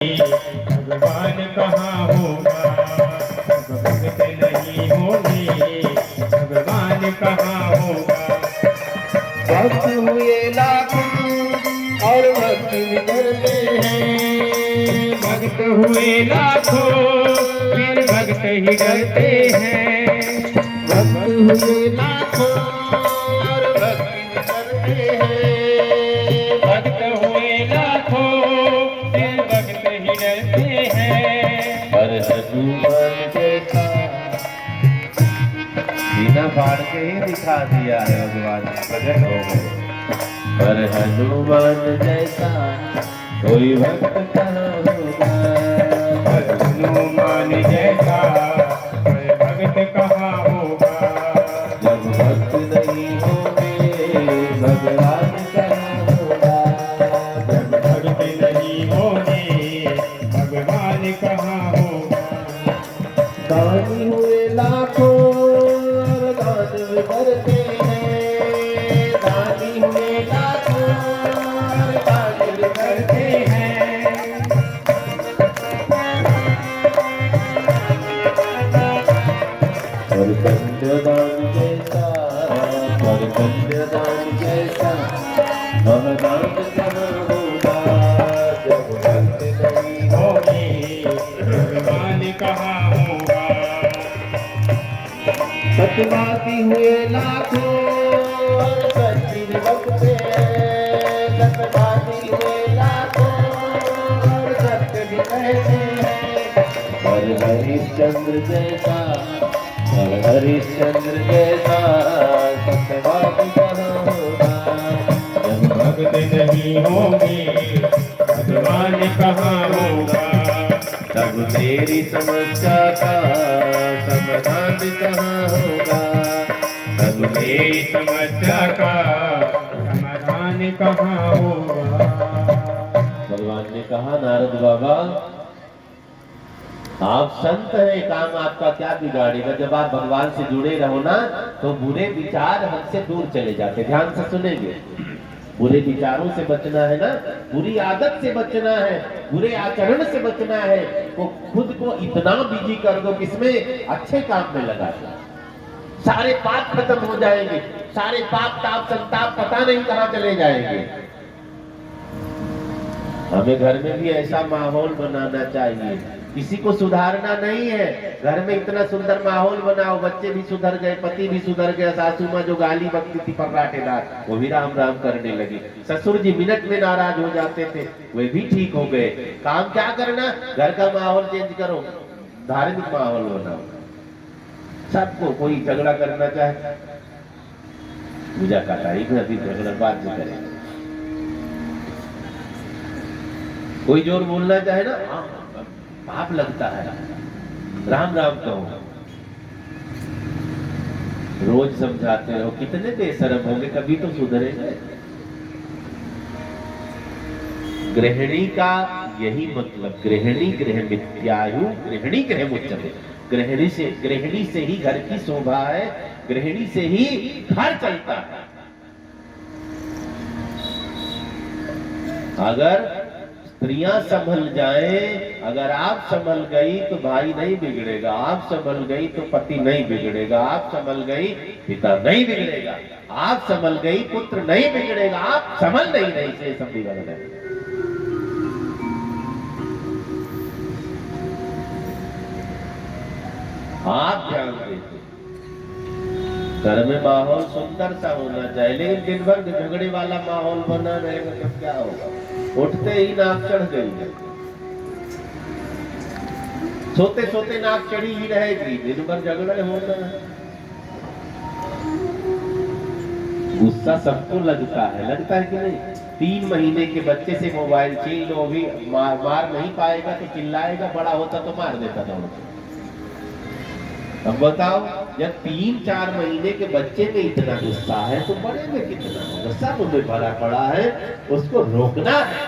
भगवान कहाँ होगा, भक्त नहीं होंगे, भगवान कहाँ होगा। भक्त हुए लाखों और भक्त बिगड़ते हैं। भक्त हुए लाखों फिर भक्त ही डरते हैं। भक्त हुए लाखों और भक्त बिगड़ते हैं। भक्त हुए लाखों फिर भक्त ही डरते हैं। पर हनुमान जैसा बिना फाड़ के ही दिखा दिया है, भगवान प्रकट हो गए। पर हनुमान जैसा कोई भक्त कहाँ होगा। हनुमान जैसा कोई भक्त कहाँ होगा। जब भक्त नहीं होंगे भगवान कहाँ होगा। जब भक्त नहीं होंगे भगवान कहाँ होगा। दानी हुए लाखों और दान बिगड़ते हैं। दानी हुए लाखों और दान बिगड़ते हैं। और कन्यादान जैसा, और कन्यादान जैसा महादान कहाँ होगा। जब भक्त नहीं होंगे भगवान कहाँ होगा। सतवादी हुए लाखों और सच्ची भक्ते। सतवादी हुए लाखों और सत्य भी कहते हैं। और हरिश्चंद्र जैसा, और हरिश्चंद्र जैसा सत्यवादी कहाँ होगा। जब भक्त नहीं होंगे भगवान कहाँ होगा। तब तेरी समस्या का समाधान कहाँ होगा। तब मेरी समस्या का समाधान कहाँ होगा। भगवान ने कहा, नारद बाबा आप संत हैं, काम आपका क्या बिगाड़ेगा। जब आप भगवान से जुड़े रहो ना तो बुरे विचार हमसे दूर चले जाते। ध्यान से सुनेंगे, बुरे विचारों से बचना है ना, बुरी आदत से बचना है, बुरे आचरण से बचना है। तो खुद को इतना बिजी कर दो किसमें, अच्छे काम में लगा दो। सारे पाप खत्म हो जाएंगे। सारे पाप ताप संताप पता नहीं कहां चले जाएंगे। हमें घर में भी ऐसा माहौल बनाना चाहिए। किसी को सुधारना नहीं है, घर में इतना सुंदर माहौल बनाओ, बच्चे भी सुधर गए, पति भी सुधर गया, सासू माँ जो गाली बकती थी पराठेदार वो भी राम राम करने लगी, ससुर जी मिनट में नाराज हो जाते थे वे भी ठीक हो गए। काम क्या करना, घर का माहौल चेंज करो, धार्मिक माहौल बनाओ। सबको कोई झगड़ा करना चाहे, पूजा का टाइम है, अभी झगड़ा बाद में करें। कोई जोर बोलना चाहे ना, पाप लगता है, राम राम कहो। रोज समझाते रहो, कितने बेशरम होंगे, कभी तो सुधरेंगे। गृहिणी का यही मतलब, गृहिणी गृह मिथ्यायु गृहिणी गृह मुच्यते। गृहिणी से ही घर की शोभा है, गृहिणी से ही घर चलता है। अगर स्त्रियां संभल जाए, अगर आप संभल गई तो भाई नहीं बिगड़ेगा, आप संभल गई तो पति नहीं बिगड़ेगा, आप संभल गई पिता नहीं बिगड़ेगा, आप संभल गई पुत्र नहीं बिगड़ेगा, आप संभल नहीं से सब बिगड़ गए। आप ध्यान देते, घर में माहौल सुंदर सा होना चाहिए, लेकिन दिन भर झगड़े वाला माहौल बना रहेगा तो क्या होगा। उठते ही नाक चढ़ गई है, सोते सोते नाक चढ़ी ही रहेगी, दिन भर झगड़े होना है। गुस्सा सबको लगता है कि नहीं। 3 महीने के बच्चे से मोबाइल छीन लो, भी मार नहीं पाएगा तो चिल्लाएगा, बड़ा होता तो मार देता दौड़ के। अब बताओ, जब 3-4 महीने के बच्चे में इतना गुस्सा है तो बड़े में कितना होगा। सब उनमें भरा पड़ा है, उसको रोकना है।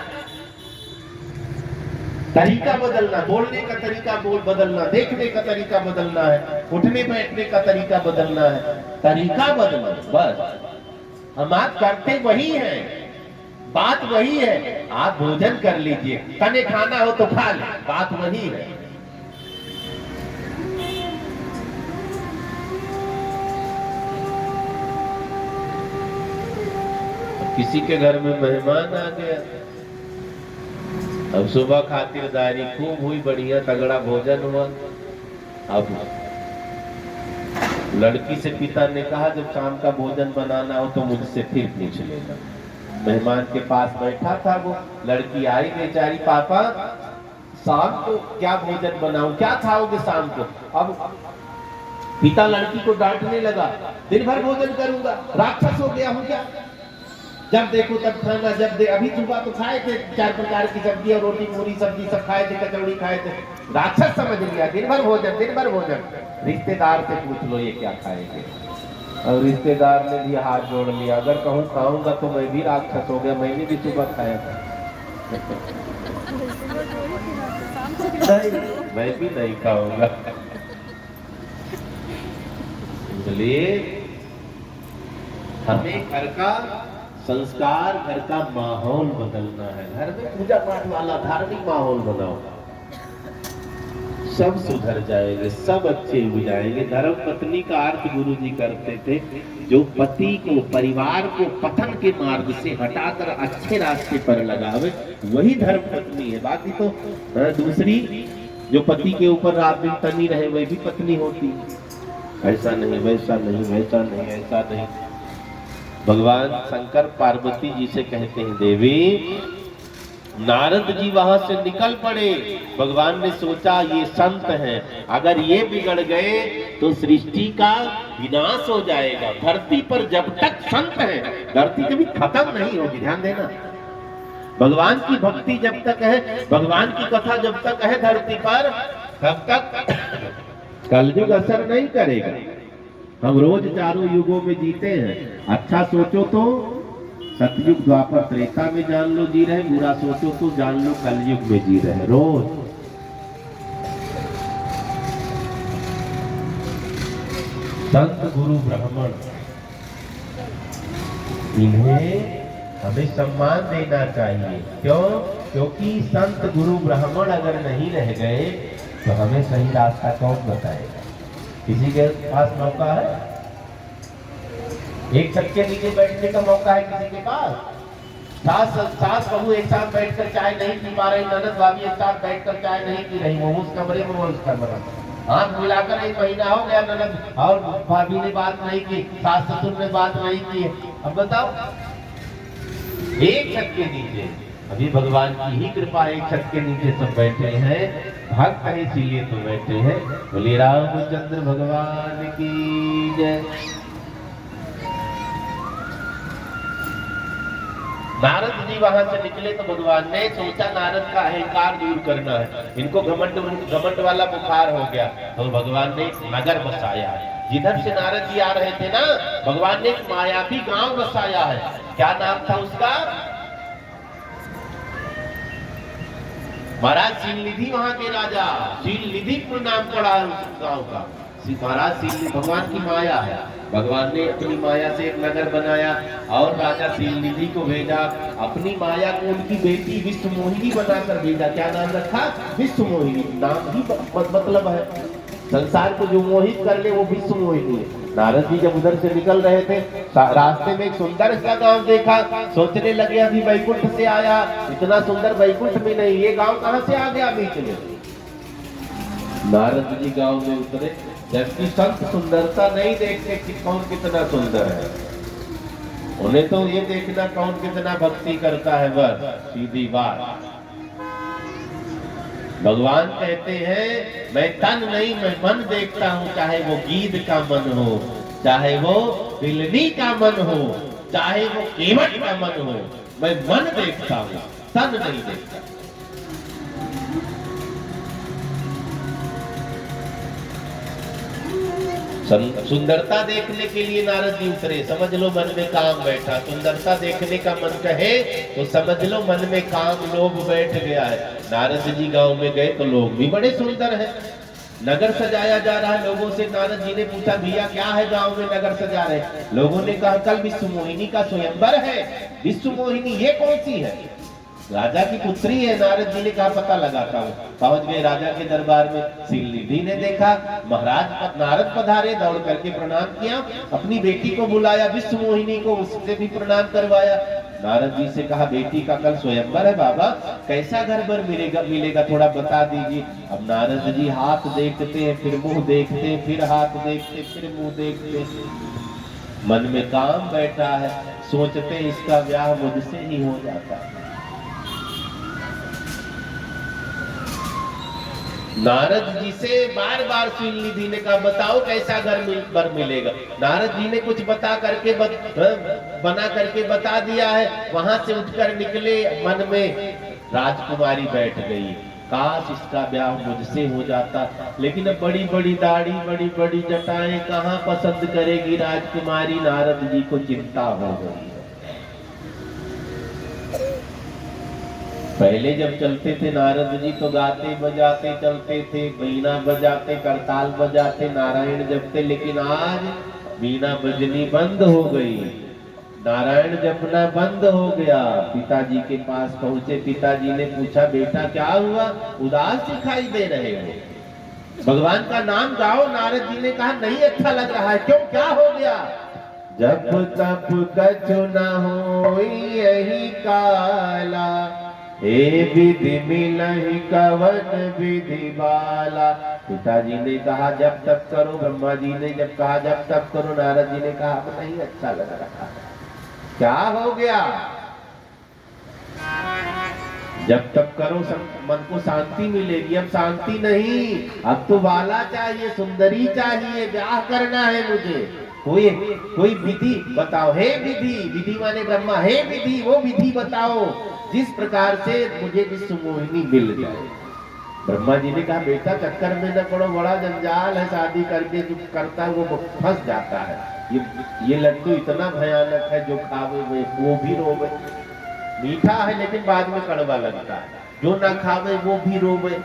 तरीका बदलना, बोलने का तरीका बदलना, देखने का तरीका बदलना है, उठने बैठने का तरीका बदलना है, तरीका बदलना। बस हम आप करते वही हैं, बात वही है, आप भोजन कर लीजिए, तने खाना हो तो खा ले, बात वही है। किसी के घर में मेहमान आ गया, अब सुबह खातिरदारी खूब हुई, बढ़िया तगड़ा भोजन हुआ। अब लड़की से पिता ने कहा जब शाम का भोजन बनाना हो तो मुझसे फिर पूछ लेना। मेहमान के पास बैठा था वो, लड़की आई बेचारी, पापा शाम को क्या भोजन बनाऊं, क्या खाओगे शाम को? अब पिता लड़की को डांटने लगा, दिन भर भोजन करूंगा, राक्षस हो गया हूं क्या? जब देखो तब खाना, जब दे अभी सुबह तो खाए थे 4 प्रकार की सब्जी और रोटी पूरी सब्जी सब खाए थे, कचौड़ी खाए थे, राक्षस समझ लिया, दिन भर भोजन दिन भर भोजन। रिश्तेदार से पूछ लो ये क्या खाएंगे, और रिश्तेदार ने भी हाथ जोड़ लिया, अगर कहूँ खाऊंगा तो मैं भी राक्षस हो गया, मैंने भी सुबह खाया था। मैं भी नहीं खाऊंगा। इसलिए हमें घर का संस्कार, घर का माहौल बदलना है। घर में पूजा पाठ वाला धार्मिक माहौल बनाओ, सब सुधर जाएंगे, सब अच्छे हो जाएंगे। धर्म पत्नी का अर्थ गुरु जी करते थे, जो पति को, परिवार को पतन के मार्ग से हटाकर अच्छे रास्ते पर लगावे, वही धर्म पत्नी है। बाकी तो दूसरी जो पति के ऊपर रात दिन तनी रहे वही भी पत्नी होती, ऐसा नहीं वैसा नहीं वैसा नहीं ऐसा नहीं। भगवान शंकर पार्वती जी से कहते हैं, देवी नारद जी वहां से निकल पड़े। भगवान ने सोचा ये संत हैं, अगर ये बिगड़ गए तो सृष्टि का विनाश हो जाएगा। धरती पर जब तक संत है धरती कभी खत्म नहीं होगी, ध्यान देना। भगवान की भक्ति जब तक है, भगवान की कथा जब तक है धरती पर, तब तक कलयुग असर नहीं करेगा। हम रोज चारों युगों में जीते हैं। अच्छा सोचो तो सतयुग द्वापर त्रेता में जान लो जी रहे, बुरा सोचो तो जान लो कलयुग में जी रहे। रोज संत गुरु ब्राह्मण, इन्हें हमें सम्मान देना चाहिए। क्यों? क्योंकि संत गुरु ब्राह्मण अगर नहीं रह गए तो हमें सही रास्ता कौन बताएगा? किसी के पास मौका है? एक छत के नीचे बैठने का मौका है किसी के पास? सास बहू एक साथ बैठकर चाय नहीं पी पा रही, ननद भाभी एक साथ बैठकर चाय नहीं पी रही, वो उस कमरे में वो उस कमरे में, हाथ मिलाकर 1 महीना हो गया, ननद और भाभी ने बात नहीं की, सास ससुर ने बात नहीं की। अब बताओ, एक छत के नीचे, अभी भगवान की ही कृपा, एक छत के नीचे सब बैठे हैं, भक्त है इसीलिए तो बैठे हैं। बोले रामचंद्र भगवान की जय। नारद जी वहां से निकले तो भगवान ने सोचा नारद का अहंकार दूर करना है, इनको घमंड वाला बुखार हो गया, तो भगवान ने नगर बसाया। जिधर से नारद जी आ रहे थे ना, भगवान ने एक मायावी गांव बसाया है। क्या नाम था उसका? महाराज शीलनिधि वहां के राजा, शीलनिधि नाम पड़ा है उस गांव का। महाराज शीलनिधि भगवान की माया है। भगवान ने अपनी माया से एक नगर बनाया और राजा शीलनिधि को भेजा, अपनी माया को उनकी बेटी विश्व मोहिनी बनाकर भेजा। क्या नाम रखा? विश्व मोहिनी। नाम ही मतलब है, संसार को जो मोहित कर ले वो विश्व मोहिनी है। नारद जी जब उधर से निकल रहे थे, रास्ते में एक सुंदर सा गांव देखा, सोचने लगे अभी वैकुंठ से आया, इतना सुंदर वैकुंठ में नहीं, ये गांव कहां से आ गया बीच में? नारद जी गांव में उतरे, जबकि संत सुंदरता नहीं देखते कि कौन कितना सुंदर है, उन्हें तो ये देखना कौन कितना भक्ति करता है, बस सीधी बात। भगवान कहते हैं मैं तन नहीं मैं मन देखता हूँ, चाहे वो गीध का मन हो, चाहे वो बिल्ली का मन हो, चाहे वो केवट का मन हो, मैं मन देखता हूँ, तन नहीं देखता। सुंदरता देखने के लिए नारद जी उतरे, समझ लो मन में काम बैठा। सुंदरता देखने का मन कहे तो समझ लो मन में काम लोभ बैठ गया है। नारद जी गांव में गए तो लोग भी बड़े सुंदर हैं, नगर सजाया जा रहा है। लोगों से नारद जी ने पूछा भैया क्या है गांव में नगर सजा रहे? लोगों ने कहा कल विश्व मोहिनी का स्वयंवर है। विश्व मोहिनी ये कौन सी है? राजा की पुत्री है। नारद जी ने कहा पता लगाता हूँ। पहुंच गए राजा के दरबार में। सीलनिधि ने देखा महाराज नारद पधारे, दौड़ करके प्रणाम किया, अपनी बेटी को बुलाया विश्व मोहिनी को, उससे भी प्रणाम करवाया। नारद जी से कहा बेटी का कल स्वयंवर है बाबा, कैसा घर बर मिलेगा थोड़ा बता दीजिए। अब नारद जी हाथ देखते हैं, फिर मुंह देखते हैं, फिर हाथ देखते, फिर मुंह देखते, मन में काम बैठा है, सोचते इसका ब्याह मुझसे ही हो जाता है। नारद जी से बार बार सीलनिधि ने कहा बताओ कैसा घर बर मिलेगा। नारद जी ने कुछ बना करके बता दिया है। वहां से उठकर निकले, मन में राजकुमारी बैठ गई, काश इसका ब्याह मुझसे हो जाता। लेकिन अब बड़ी बड़ी दाढ़ी, बड़ी बड़ी जटाएं कहाँ पसंद करेगी राजकुमारी। नारद जी को चिंता हो गई। पहले जब चलते थे नारद जी तो गाते बजाते चलते थे, वीणा बजाते, करताल बजाते, नारायण जपते। लेकिन आज वीणा बजनी बंद हो गई, नारायण जपना बंद हो गया। पिताजी के पास पहुंचे, पिताजी ने पूछा बेटा क्या हुआ, उदास दिखाई दे रहे हो, भगवान का नाम गाओ। नारद जी ने कहा नहीं अच्छा लग रहा है। क्यों, क्या हो गया? जप तप कछु न होई यही काला, हे विधि मिलहि कवन विधि बाला। पिताजी ने कहा जब तप करो, ब्रह्मा जी ने जब कहा जब तप करो, नारद जी ने कहा अब नहीं अच्छा लग रहा है। क्या हो गया? जब तप करो मन को शांति मिलेगी, अब शांति नहीं, अब तो बाला चाहिए, सुंदरी चाहिए, ब्याह करना है मुझे। कोई विधि बताओ। हे विधि, विधि माने ब्रह्मा, हे विधि वो विधि बताओ जिस प्रकार से मुझे विश्व मोहिनी मिल जाए। ब्रह्मा जी ने कहा बेटा चक्कर में न पड़ो, बड़ा जंजाल है, शादी करके जो करता है वो फंस जाता है। ये लड्डू इतना भयानक है, जो खावे वो भी रोवे। मीठा है लेकिन बाद में कड़वा लगता है, जो ना खावे वो भी रोवे।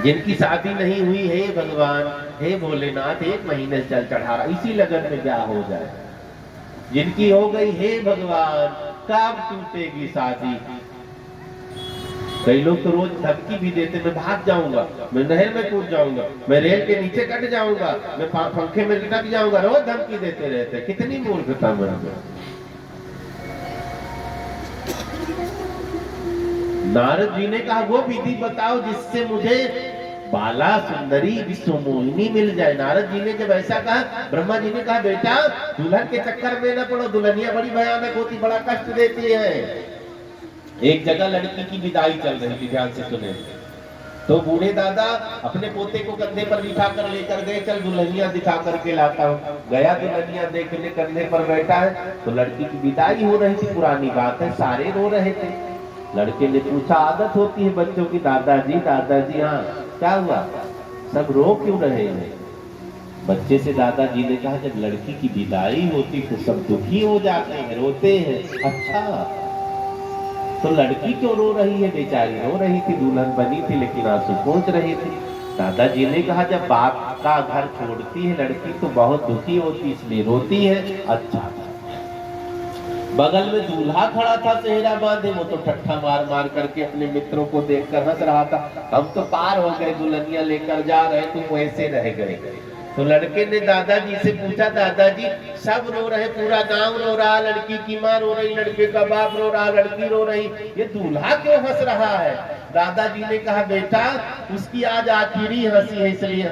जिनकी शादी नहीं हुई, हे भगवान, हे भोलेनाथ, 1 महीने से जल चढ़ा रहा, इसी लगन में ब्याह हो जाए। जिनकी हो गई, हे भगवान कब टूटेगी शादी। कई लोग तो रोज धमकी भी देते, मैं भाग जाऊंगा, मैं नहर में कूद जाऊंगा, मैं रेल के नीचे कट जाऊंगा, मैं पंखे में लटक जाऊंगा, रोज धमकी देते रहते। कितनी मूर्खता मन में। नारद जी ने कहा वो विधि बताओ जिससे मुझे बाला सुंदरी विश्व मोहिनी मिल जाए। नारद जी ने जब ऐसा कहा, ब्रह्मा जी ने कहा बेटा दुल्हन के चक्कर में न पड़ो, दुल्हनिया बड़ी भयानक होती, बड़ा कष्ट देती है। एक जगह लड़की की विदाई चल रही थी, ध्यान से सुने। तो बूढ़े दादा अपने पोते को कंधे पर बिठा कर लेकर गए, चल दुल्हनिया दिखा करके लाता हूँ। गया दुल्हनिया देखने, कंधे पर बैठा है, तो लड़की की विदाई हो रही थी, पुरानी बात है, सारे रो रहे थे। लड़के ने पूछा, आदत होती है बच्चों की, दादाजी हाँ क्या हुआ, सब रो क्यों रहे हैं? बच्चे से दादाजी ने कहा जब लड़की की विदाई होती तो सब दुखी हो जाते हैं, रोते हैं। अच्छा तो लड़की क्यों रो रही है? बेचारी रो रही थी, दुल्हन बनी थी लेकिन आंसू पहुंच रही थी। दादाजी ने कहा जब बाप का घर छोड़ती है लड़की तो बहुत दुखी होती, इसलिए रोती है। अच्छा। बगल में दूल्हा खड़ा था सेहरा बांधे, वो तो ठट्ठा मार मार करके अपने मित्रों को देखकर हंस रहा था, हम तो पार हो गए, दुल्हनिया लेकर जा रहे, तुम वैसे रह गए। तो लड़के ने दादाजी से पूछा, दादाजी सब रो रहे, पूरा गांव रो रहा, लड़की की माँ रो रही, लड़के का बाप रो रहा, लड़की रो रही, ये दूल्हा क्यों हंस रहा है? दादाजी ने कहा बेटा उसकी आज आखिरी हंसी है इसलिए